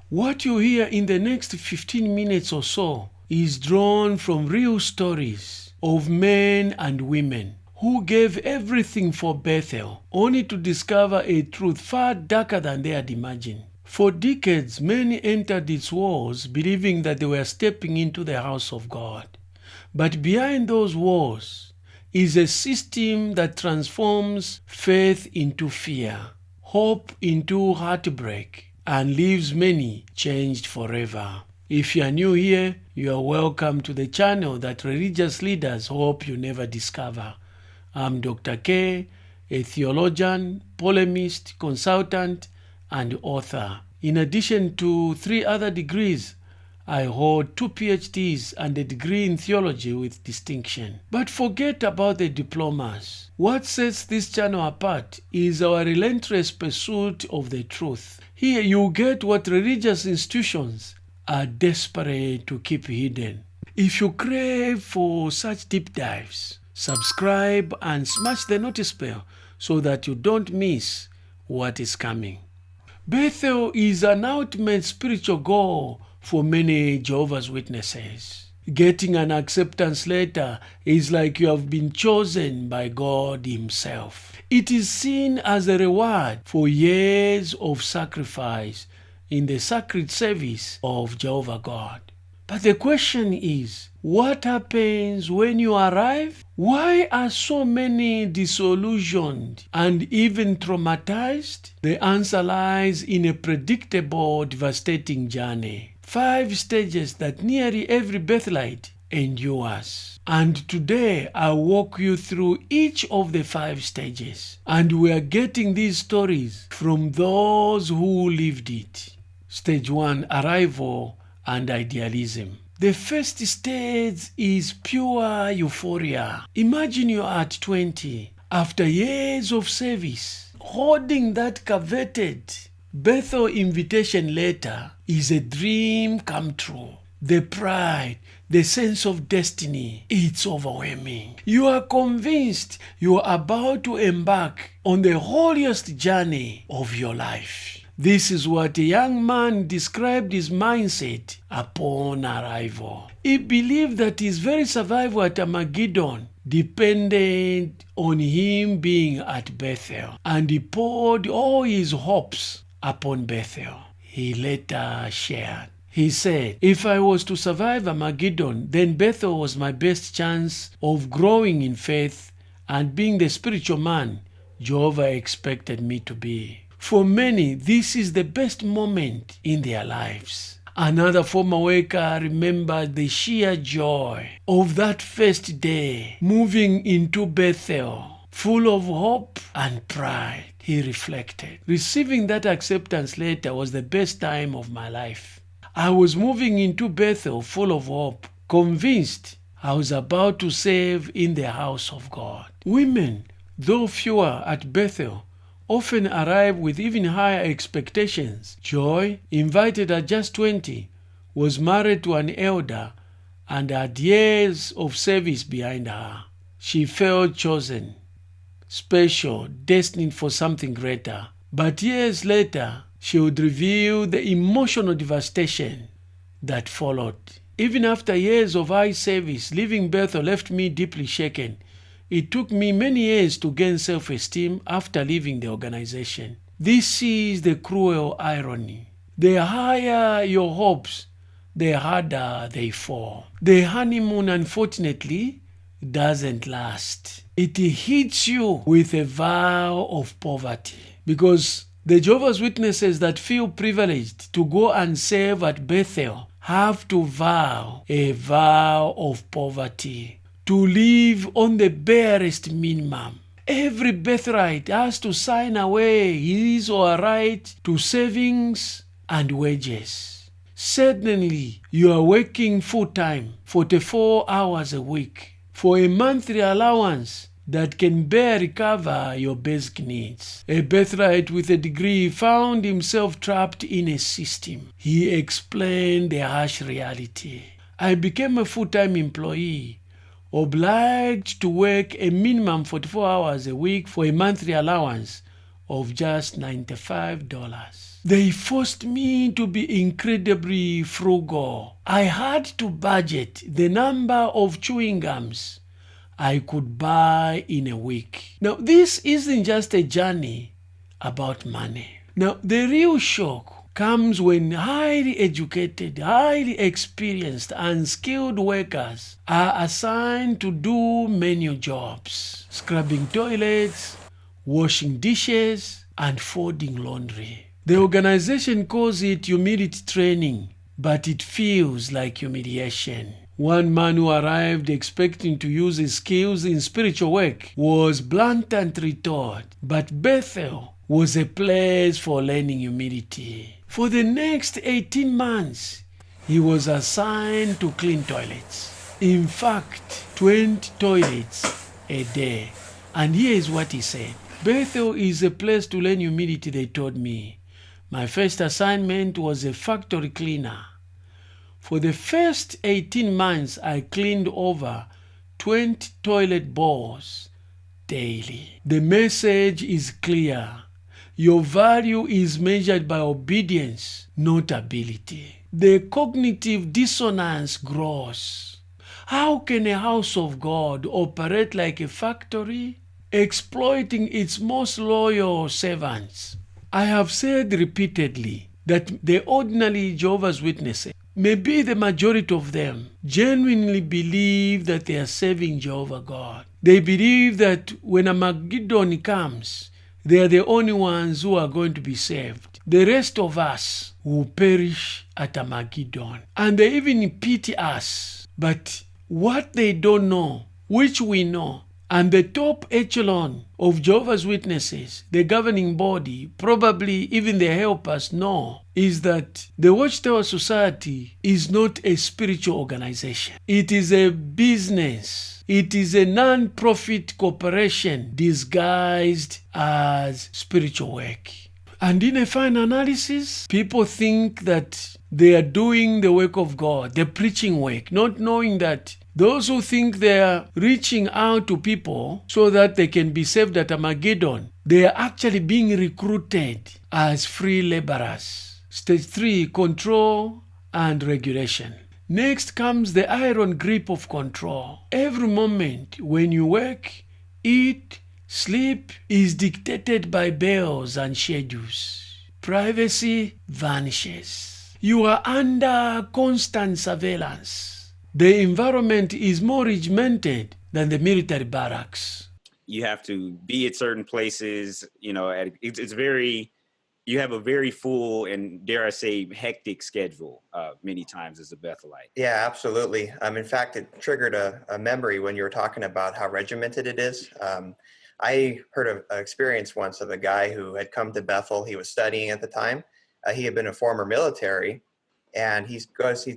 What you hear in the next 15 minutes or so is drawn from real stories of men and women who gave everything for Bethel, only to discover a truth far darker than they had imagined. For decades, many entered its walls believing that they were stepping into the house of God. But behind those walls is a system that transforms faith into fear, hope into heartbreak, and leaves many changed forever. If you are new here, you are welcome to the channel that religious leaders hope you never discover. I'm Dr. K, a theologian, polemist, consultant, and author. In addition to 3 other degrees, I hold 2 PhDs and a degree in theology with distinction. But forget about the diplomas. What sets this channel apart is our relentless pursuit of the truth. Here you get what religious institutions are desperate to keep hidden. If you crave for such deep dives, subscribe and smash the notice bell so that you don't miss what is coming. Bethel is an ultimate spiritual goal for many Jehovah's Witnesses. Getting an acceptance letter is like you have been chosen by God Himself. It is seen as a reward for years of sacrifice in the sacred service of Jehovah God. But the question is, what happens when you arrive? Why are so many disillusioned and even traumatized? The answer lies in a predictable, devastating journey. 5 stages that nearly every Bethelite endures. And today I'll walk you through each of the 5 stages. And we are getting these stories from those who lived it. Stage 1, arrival and idealism. The first stage is pure euphoria. Imagine you are at 20, after years of service, holding that coveted Bethel invitation letter is a dream come true. The pride, the sense of destiny, it's overwhelming. You are convinced you are about to embark on the holiest journey of your life. This is what a young man described his mindset upon arrival. He believed that his very survival at Armageddon depended on him being at Bethel, and he poured all his hopes upon Bethel. He later shared. He said, "If I was to survive Armageddon, then Bethel was my best chance of growing in faith and being the spiritual man Jehovah expected me to be." For many, this is the best moment in their lives. Another former worker remembered the sheer joy of that first day, moving into Bethel, full of hope and pride. He reflected, "Receiving that acceptance letter was the best time of my life. I was moving into Bethel full of hope, convinced I was about to serve in the house of God." Women, though fewer at Bethel, often arrive with even higher expectations. Joy, invited at just 20, was married to an elder and had years of service behind her. She felt chosen, special, destined for something greater. But years later, she would reveal the emotional devastation that followed. "Even after years of high service, leaving Bethel left me deeply shaken. It took me many years to gain self-esteem after leaving the organization." This is the cruel irony. The higher your hopes, the harder they fall. The honeymoon, unfortunately, doesn't last. It hits you with a vow of poverty. Because the Jehovah's Witnesses that feel privileged to go and serve at Bethel have to vow a vow of poverty, to live on the barest minimum. Every Bethelite has to sign away his or her right to savings and wages. Suddenly, you are working full-time, 44 hours a week, for a monthly allowance that can barely cover your basic needs. A Bethelite with a degree found himself trapped in a system. He explained the harsh reality. "I became a full-time employee, obliged to work a minimum 44 hours a week for a monthly allowance of just $95. They forced me to be incredibly frugal. I had to budget the number of chewing gums I could buy in a week. Now, this isn't just a journey about money. Now, the real shock comes when highly educated, highly experienced, and skilled workers are assigned to do menial jobs: scrubbing toilets, washing dishes, and folding laundry. The organization calls it humility training, but it feels like humiliation. One man who arrived expecting to use his skills in spiritual work was bluntly told, but Bethel was a place for learning humility. For the next 18 months, he was assigned to clean toilets. In fact, 20 toilets a day. And here is what he said. Bethel is a place to learn humility, they told me. My first assignment was a factory cleaner. For the first 18 months, I cleaned over 20 toilet bowls daily. The message is clear. Your value is measured by obedience, not ability. The cognitive dissonance grows. How can a house of God operate like a factory, exploiting its most loyal servants? I have said repeatedly that the ordinary Jehovah's Witnesses, maybe the majority of them, genuinely believe that they are serving Jehovah God. They believe that when Armageddon comes, they are the only ones who are going to be saved. The rest of us will perish at Armageddon. And they even pity us. But what they don't know, which we know, and the top echelon of Jehovah's Witnesses, the governing body, probably even their helpers know, is that the Watchtower Society is not a spiritual organization. It is a business. It is a non-profit corporation disguised as spiritual work. And in a fine analysis, people think that they are doing the work of God, the preaching work, not knowing that those who think they are reaching out to people so that they can be saved at Armageddon, they are actually being recruited as free laborers. Stage 3, control and regulation. Next comes the iron grip of control. Every moment when you work, eat, sleep is dictated by bells and schedules. Privacy vanishes. You are under constant surveillance. The environment is more regimented than the military barracks. You have to be at certain places, you have a very full and, dare I say, hectic schedule many times as a Bethelite. Yeah, absolutely. In fact, it triggered a memory when you were talking about how regimented it is. I heard of an experience once of a guy who had come to Bethel. He was studying at the time. He had been a former military, and he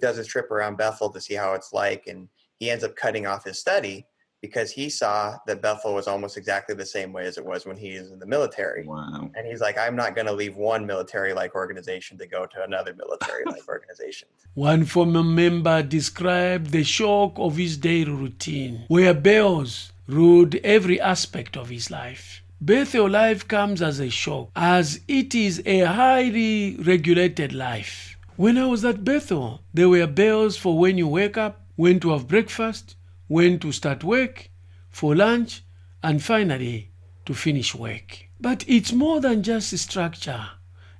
does his trip around Bethel to see how it's like, and he ends up cutting off his study because he saw that Bethel was almost exactly the same way as it was when he was in the military. Wow. And he's like, I'm not going to leave one military-like organization to go to another military-like organization. One former member described the shock of his daily routine, where bells ruled every aspect of his life. Bethel life comes as a shock, as it is a highly regulated life. When I was at Bethel, there were bells for when you wake up, when to have breakfast, when to start work, for lunch, and finally to finish work. But it's more than just structure.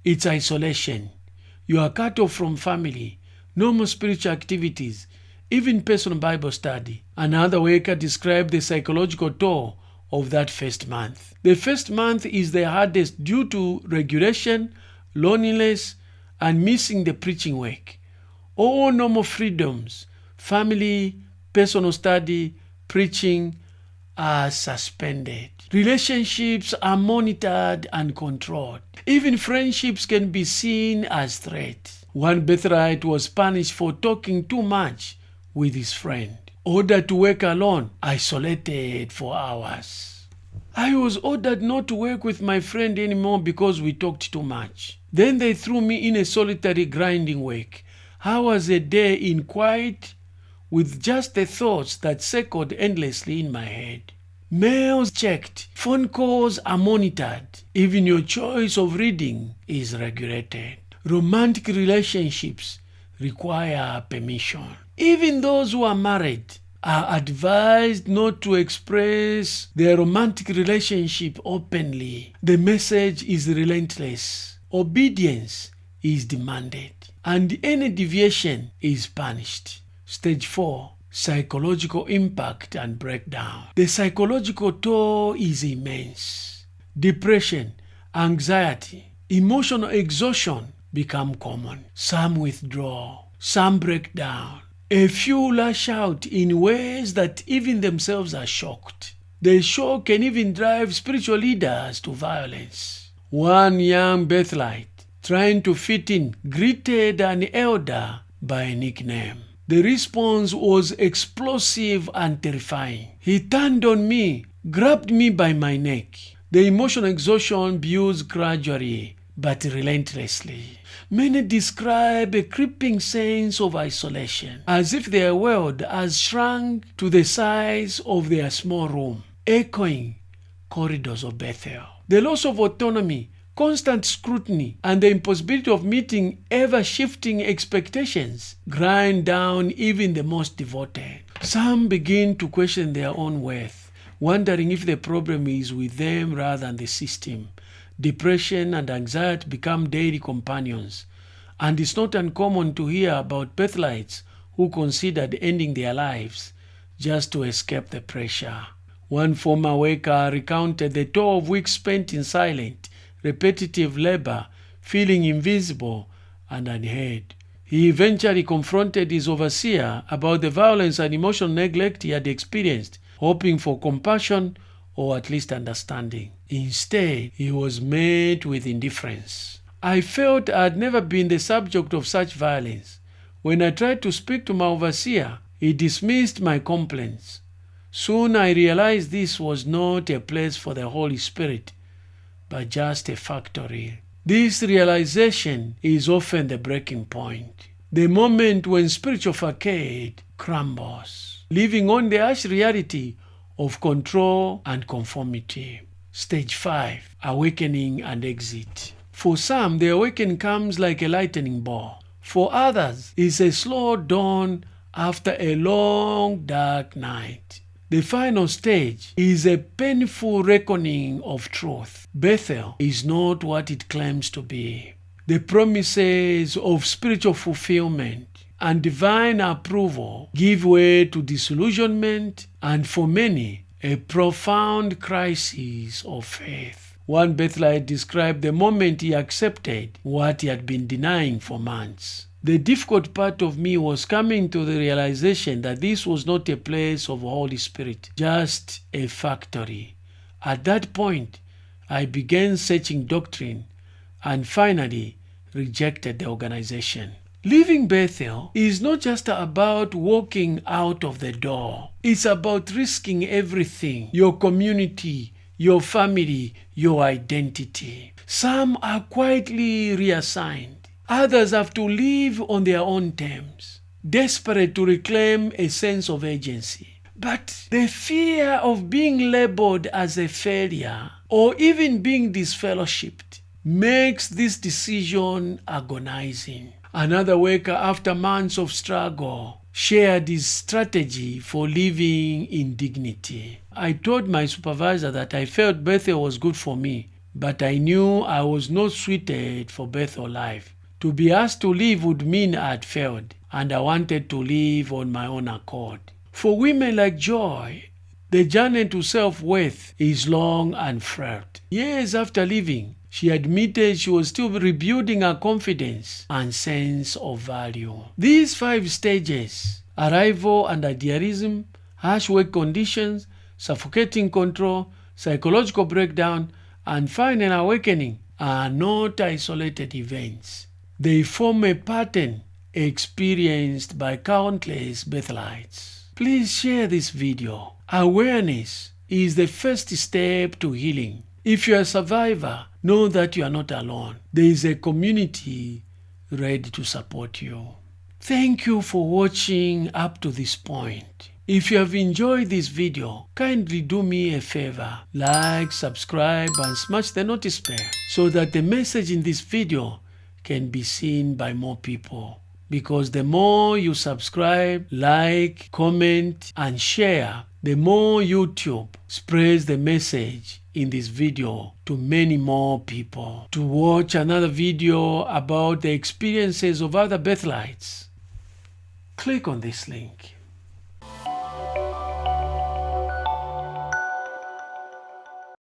It's isolation. You are cut off from family, normal spiritual activities, even personal Bible study. Another worker described the psychological toll of that first month. The first month is the hardest due to regulation, loneliness, and missing the preaching work. All normal freedoms, family, personal study, preaching, are suspended. Relationships are monitored and controlled. Even friendships can be seen as threats. One Bethelite was punished for talking too much with his friend, ordered to work alone, isolated for hours. I was ordered not to work with my friend anymore because we talked too much. Then they threw me in a solitary grinding work, hours a day in quiet, with just the thoughts that circled endlessly in my head. Mails checked, phone calls are monitored, even your choice of reading is regulated. Romantic relationships require permission. Even those who are married are advised not to express their romantic relationship openly. The message is relentless. Obedience is demanded, and any deviation is punished. Stage 4. Psychological impact and breakdown. The psychological toll is immense. Depression, anxiety, emotional exhaustion become common. Some withdraw, some break down. A few lash out in ways that even themselves are shocked. The shock can even drive spiritual leaders to violence. One young Bethelite, trying to fit in, greeted an elder by a nickname. The response was explosive and terrifying. He turned on me, grabbed me by my neck. The emotional exhaustion builds gradually but relentlessly. Many describe a creeping sense of isolation, as if their world has shrunk to the size of their small room, echoing corridors of Bethel. The loss of autonomy, constant scrutiny, and the impossibility of meeting ever-shifting expectations grind down even the most devoted. Some begin to question their own worth, wondering if the problem is with them rather than the system. Depression and anxiety become daily companions, and it's not uncommon to hear about Bethelites who considered ending their lives just to escape the pressure. One former worker recounted the toll of weeks spent in silent, repetitive labor, feeling invisible and unheard. He eventually confronted his overseer about the violence and emotional neglect he had experienced, hoping for compassion or at least understanding. Instead, he was met with indifference. I felt I had never been the subject of such violence. When I tried to speak to my overseer, he dismissed my complaints. Soon I realized this was not a place for the Holy Spirit, but just a factory. This realization is often the breaking point, the moment when spiritual facade crumbles, leaving on the harsh reality of control and conformity. Stage 5. Awakening and exit. For some, the awakening comes like a lightning bolt. For others, it's a slow dawn after a long, dark night. The final stage is a painful reckoning of truth. Bethel is not what it claims to be. The promises of spiritual fulfillment and divine approval give way to disillusionment and, for many, a profound crisis of faith. One Bethelite described the moment he accepted what he had been denying for months. The difficult part of me was coming to the realization that this was not a place of Holy Spirit, just a factory. At that point, I began searching doctrine and finally rejected the organization. Leaving Bethel is not just about walking out of the door. It's about risking everything: your community, your family, your identity. Some are quietly reassigned. Others have to live on their own terms, desperate to reclaim a sense of agency. But the fear of being labeled as a failure or even being disfellowshipped makes this decision agonizing. Another worker, after months of struggle, shared his strategy for living in dignity. I told my supervisor that I felt Bethel was good for me, but I knew I was not suited for Bethel life. To be asked to leave would mean I had failed, and I wanted to live on my own accord. For women like Joy, the journey to self-worth is long and fraught. Years after leaving, she admitted she was still rebuilding her confidence and sense of value. These 5 stages, arrival and idealism, harsh work conditions, suffocating control, psychological breakdown, and final awakening, are not isolated events. They form a pattern experienced by countless Bethelites. Please share this video. Awareness is the first step to healing. If you're a survivor, know that you are not alone. There is a community ready to support you. Thank you for watching up to this point. If you have enjoyed this video, kindly do me a favor, like, subscribe, and smash the notice bell so that the message in this video can be seen by more people. Because the more you subscribe, like, comment, and share, the more YouTube spreads the message in this video to many more people. To watch another video about the experiences of other Bethelites, click on this link.